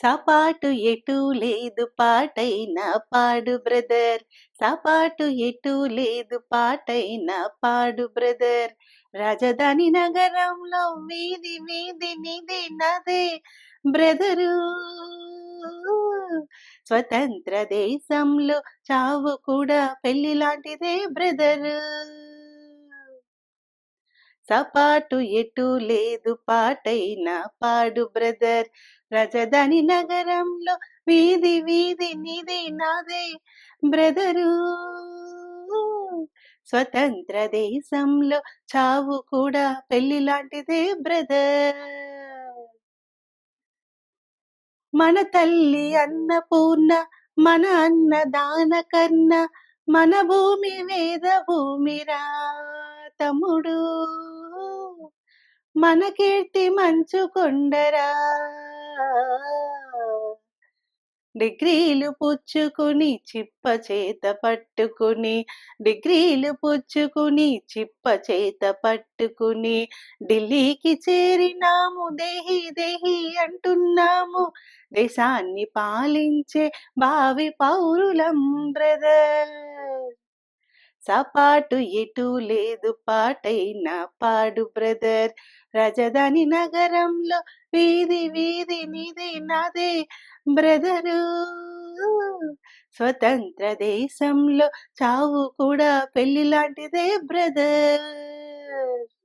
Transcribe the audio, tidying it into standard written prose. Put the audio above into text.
సపాటు ఎటూ లేదు పాటైనా పాడు బ్రదర్. సపాటు ఎటూ లేదు పాటైనా పాడు బ్రదర్. రాజధాని నగరంలో వీధి వీధి నీది నాదే బ్రదరు. స్వతంత్ర దేశంలో చావు కూడా పెళ్లి లాంటిదే బ్రదరు. సపాటు ఎటూ లేదు పాటైనా పాడు బ్రదర్. రాజధాని నగరంలో వీధి వీధి నీది నాదే బ్రదరు. స్వతంత్ర దేశంలో చావు కూడా పెళ్లి లాంటిదే బ్రదర్. మన తల్లి అన్నపూర్ణ, మన అన్నదాన కర్ణ, మన భూమి వేద భూమిరా తమ్ముడు. మన కీర్తి మంచు కొండరా. డిగ్రీలు పుచ్చుకుని చిప్ప చేత పట్టుకుని, డిగ్రీలు పుచ్చుకుని చిప్ప చేత పట్టుకుని, ఢిల్లీకి చేరినాము దేహి దేహి అంటున్నాము. దేశాన్ని పాలించే భావి పౌరులం బ్రదర్. సపాటు ఎటూ లేదు పాటైనా పాడు బ్రదర్. రాజధాని నగరంలో వీధి వీధి నీది నాదే బ్రదరు. స్వతంత్ర దేశంలో చావు కూడా పెళ్లి లాంటిదే బ్రదర్.